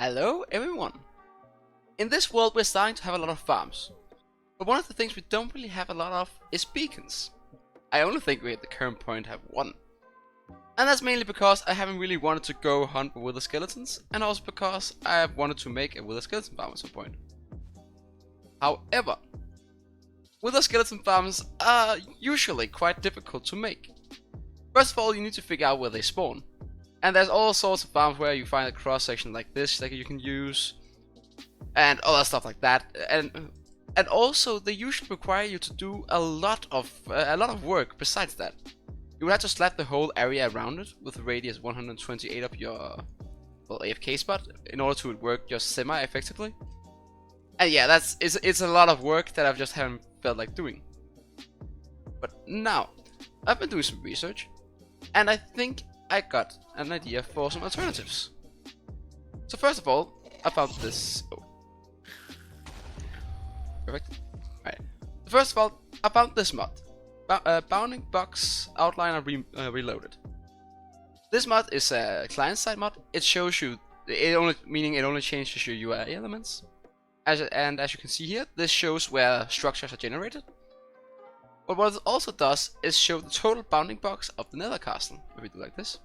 Hello everyone! In this world we're starting to have a lot of farms, but one of the things we don't really have a lot of is beacons. I only think we at the current point have one. And that's mainly because I haven't really wanted to go hunt with wither skeletons, and also because I have wanted to make a wither skeleton farm at some point. However, wither skeleton farms are usually quite difficult to make. First of all, you need to figure out where they spawn. And there's all sorts of farms where you find a cross section like this that you can use, and other stuff like that. And also they usually require you to do a lot of work besides that. You would have to slap the whole area around it with a radius 128 of your AFK spot in order to work just semi-effectively. And yeah, it's a lot of work that I just haven't felt like doing. But now, I've been doing some research, and I think I got an idea for some alternatives. So first of all, I found this. Oh. Perfect. Alright. First of all, I found this mod. Bounding Box Outliner Reloaded. This mod is a client-side mod. It shows you, it only changes your UI elements. As you can see here, this shows where structures are generated. But what it also does is show the total bounding box of the Nether castle, if we do like this.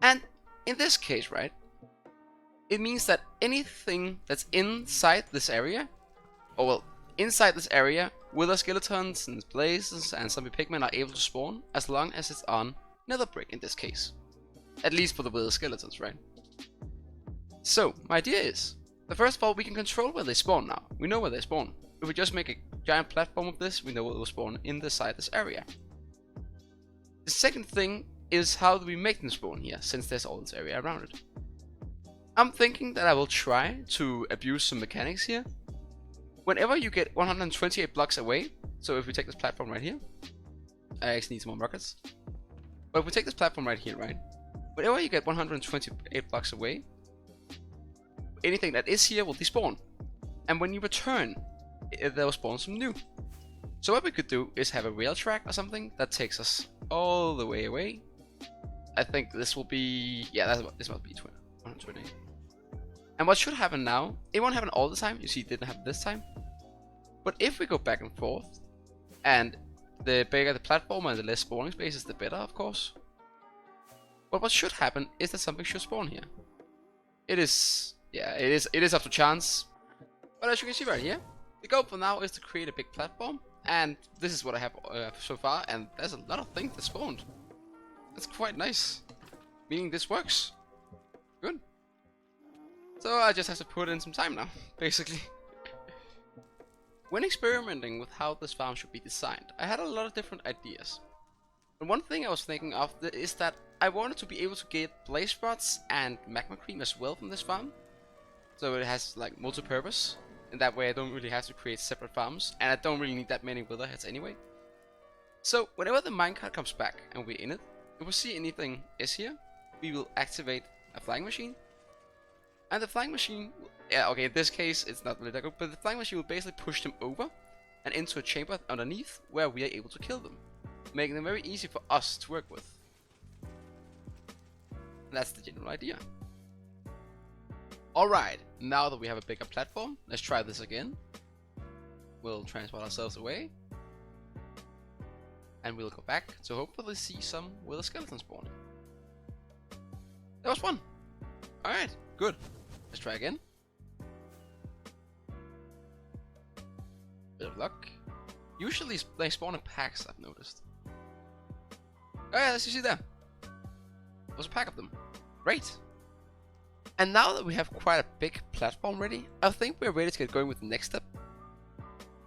And in this case, right, it means that anything that's inside this area, or well, inside this area, wither skeletons and blazes and zombie pigmen are able to spawn as long as it's on nether brick in this case. At least for the wither skeletons, right? So, my idea is, first of all, we can control where they spawn now. We know where they spawn. If we just make a giant platform of this, we know it will spawn inside this area. The second thing is how do we make them spawn here, since there's all this area around it. I'm thinking that I will try to abuse some mechanics here. Whenever you get 128 blocks away, so if we take this platform right here, I actually need some more rockets. But if we take this platform right here, right, whenever you get 128 blocks away, anything that is here will despawn. And when you return, they'll spawn some new. So what we could do is have a rail track or something that takes us all the way away. I think this will be, yeah, this must be 128. And what should happen now, it won't happen all the time, you see it didn't happen this time. But if we go back and forth, and the bigger the platform and the less spawning spaces, the better, of course. But what should happen is that something should spawn here. It is, yeah, it is up to chance. But as you can see right here, the goal for now is to create a big platform. And this is what I have so far, and there's a lot of things that spawned. That's quite nice. Meaning this works. Good. So I just have to put in some time now, basically. When experimenting with how this farm should be designed, I had a lot of different ideas. And one thing I was thinking of is that I wanted to be able to get blaze rods and magma cream as well from this farm. So it has like multi-purpose. And that way I don't really have to create separate farms, and I don't really need that many wither heads anyway. So whenever the minecart comes back and we're in it, if we see anything is here, we will activate a flying machine. And the flying machine, yeah, okay, in this case it's not really that good, but the flying machine will basically push them over and into a chamber underneath where we are able to kill them, making them very easy for us to work with. And that's the general idea. Alright, now that we have a bigger platform, let's try this again. We'll transport ourselves away. And we'll go back to hopefully see some wither skeletons spawning. That was fun! Alright, good. Let's try again. Bit of luck. Usually they spawn in packs, I've noticed. Alright, as you see there. There's a pack of them. Great! And now that we have quite a big platform ready, I think we're ready to get going with the next step.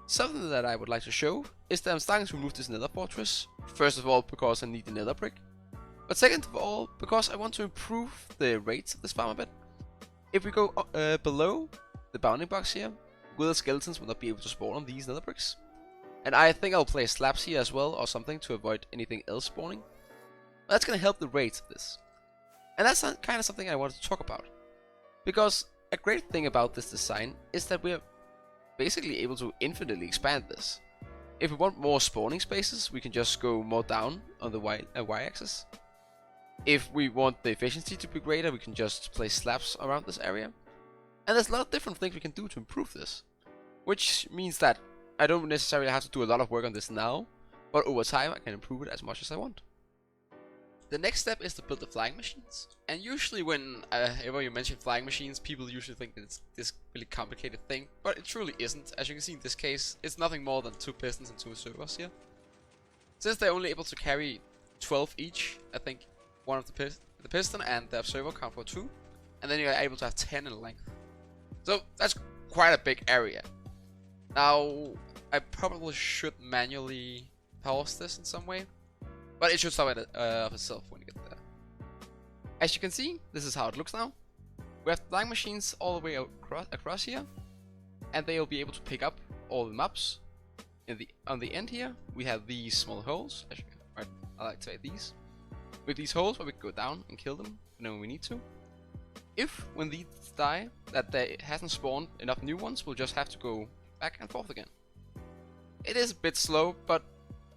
Something that I would like to show is that I'm starting to remove this nether fortress. First of all, because I need the nether brick. But second of all, because I want to improve the rates of this farm a bit. If we go below the bounding box here, wither skeletons will not be able to spawn on these nether bricks. And I think I'll place slabs here as well or something to avoid anything else spawning. But that's going to help the rates of this. And that's kind of something I wanted to talk about. Because a great thing about this design is that we're basically able to infinitely expand this. If we want more spawning spaces, we can just go more down on the y-axis. If we want the efficiency to be greater, we can just place slabs around this area. And there's a lot of different things we can do to improve this. Which means that I don't necessarily have to do a lot of work on this now, but over time I can improve it as much as I want. The next step is to build the flying machines. And usually whenever you mention flying machines, people usually think that it's this really complicated thing, but it truly isn't. As you can see in this case, it's nothing more than 2 pistons and 2 servos here. Since they're only able to carry 12 each, I think one of the piston and the servo count for 2, and then you're able to have 10 in length. So that's quite a big area. Now, I probably should manually pause this in some way, but it should stop it of itself when you get there. As you can see, this is how it looks now. We have flying machines all the way across here, and they'll be able to pick up all the mobs. On the end here, we have these small holes. I'll activate these. With these holes where we can go down and kill them whenever we need to. If, when these die, that there hasn't spawned enough new ones, we'll just have to go back and forth again. It is a bit slow, but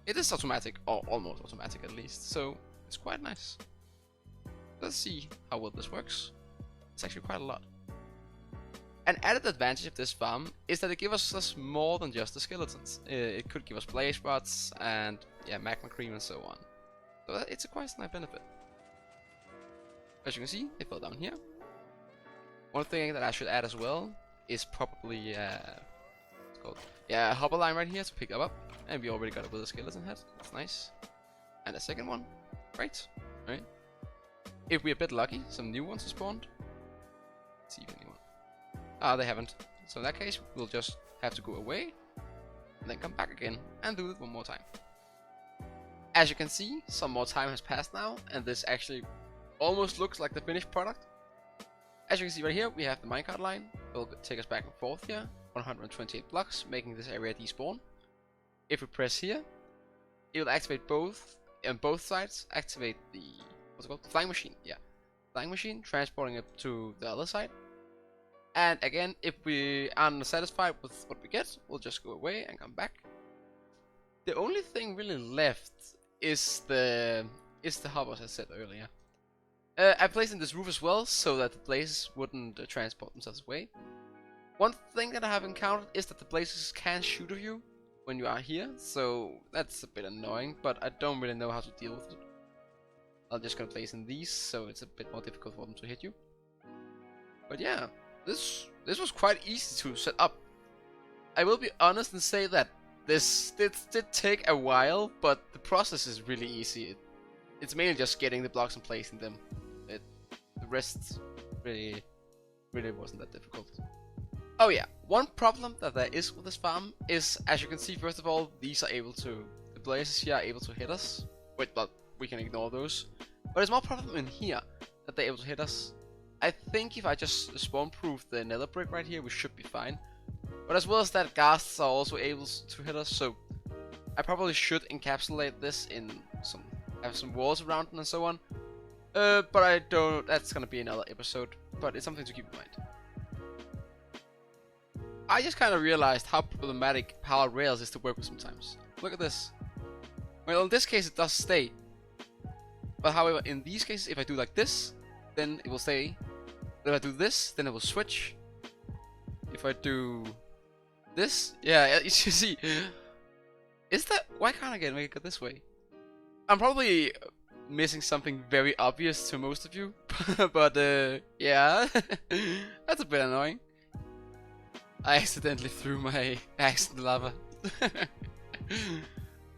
it is automatic, or almost automatic at least, so it's quite nice. Let's see how well this works. It's actually quite a lot. An added advantage of this farm is that it gives us more than just the skeletons. It could give us blaze rods and magma cream and so on. So it's a quite nice benefit. As you can see, it fell down here. One thing that I should add as well is probably what's called a hopper line right here to pick them up. And we already got it with a skeleton head. That's nice. And a second one. Right. Alright. If we're a bit lucky, some new ones have spawned. Let's see if anyone. Ah, they haven't. So in that case, we'll just have to go away and then come back again and do it one more time. As you can see, some more time has passed now, and this actually almost looks like the finished product. As you can see right here, we have the minecart line. It'll take us back and forth here, 128 blocks, making this area despawn. If we press here, it will activate both, on both sides, activate the, what's it called? The flying machine, flying machine, transporting it to the other side. And again, if we aren't satisfied with what we get, we'll just go away and come back. The only thing really left is the hoppers I said earlier. I placed in this roof as well, so that the blazes wouldn't transport themselves away. One thing that I have encountered is that the blazes can shoot at you when you are here, so that's a bit annoying, but I don't really know how to deal with it. I'm just gonna place in these, so it's a bit more difficult for them to hit you. But yeah, this was quite easy to set up. I will be honest and say that this did take a while, but the process is really easy. It's mainly just getting the blocks and placing them. The rest really wasn't that difficult. Oh yeah, one problem that there is with this farm is, as you can see, first of all, these are able to, the blazes here are able to hit us. Wait, but we can ignore those. But there's more problem in here that they're able to hit us. I think if I just spawn-proof the nether brick right here, we should be fine. But as well as that, ghasts are also able to hit us, so I probably should encapsulate this in have some walls around it and so on. But I don't, that's gonna be another episode, but it's something to keep in mind. I just kind of realized how problematic powered rails is to work with sometimes. Look at this. Well, in this case it does stay. But however, in these cases, if I do like this, then it will stay. If I do this, then it will switch. If I do this, yeah, you see. Is that, why can't I make it this way? I'm probably missing something very obvious to most of you, but yeah, that's a bit annoying. I accidentally threw my axe in the lava.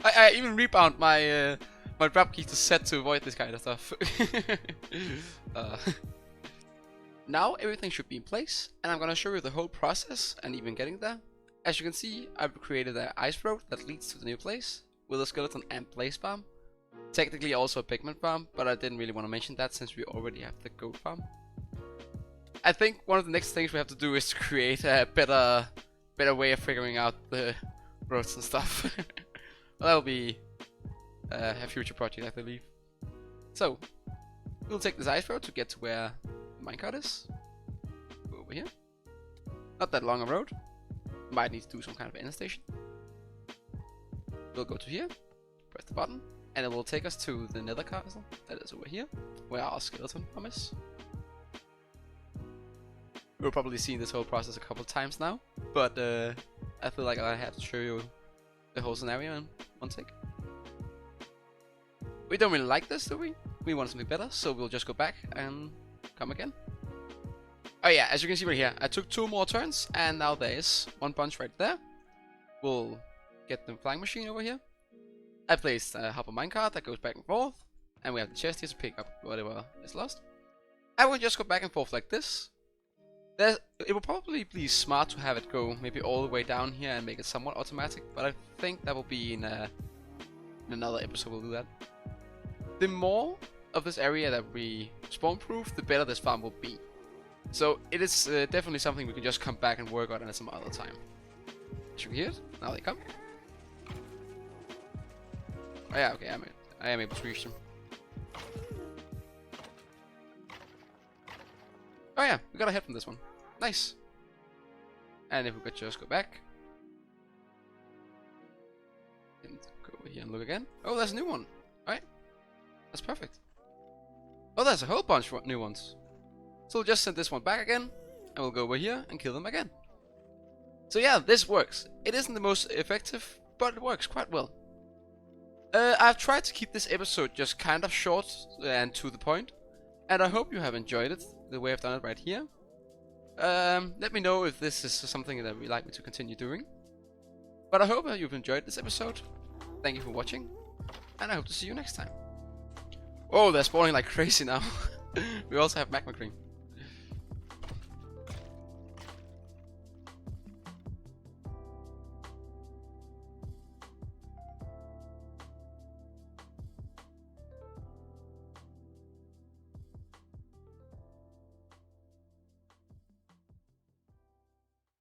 I even rebound my my drop key to set to avoid this kind of stuff. Now everything should be in place, and I'm gonna show you the whole process and even getting there. As you can see, I've created an ice road that leads to the new place with a skeleton and blaze farm. Technically also a pigment farm, but I didn't really want to mention that since we already have the goat farm. I think one of the next things we have to do is to create a better way of figuring out the roads and stuff. Well, that'll be a future project, I believe. So, we'll take this ice road to get to where the minecart is. Go over here. Not that long a road. Might need to do some kind of end station. We'll go to here, press the button, and it will take us to the Nether castle. That is over here, where our skeleton farm is. We've probably seen this whole process a couple times now, but I feel like I have to show you the whole scenario in one take. We don't really like this, do we? We want something better, so we'll just go back and come again. Oh yeah, as you can see right here, I took 2 more turns, and now there is 1 bunch right there. We'll get the flying machine over here. I placed a hopper minecart that goes back and forth, and we have the chest here to pick up whatever is lost. I will just go back and forth like this. It will probably be smart to have it go maybe all the way down here and make it somewhat automatic, but I think that will be in another episode we'll do that. The more of this area that we spawn proof, the better this farm will be. So it is definitely something we can just come back and work on at some other time. As you can hear it, now they come. Oh yeah, okay, I am able to reach them. Oh yeah, we got a hit from this one. Nice. And if we could just go back. And go over here and look again. Oh, there's a new one. Alright. That's perfect. Oh, there's a whole bunch of new ones. So we'll just send this one back again. And we'll go over here and kill them again. So yeah, this works. It isn't the most effective, but it works quite well. I've tried to keep this episode just kind of short and to the point. And I hope you have enjoyed it, the way I've done it right here. Let me know if this is something that you'd like me to continue doing. But I hope that you've enjoyed this episode. Thank you for watching, and I hope to see you next time. Oh, they're spawning like crazy now. We also have Magma Cube.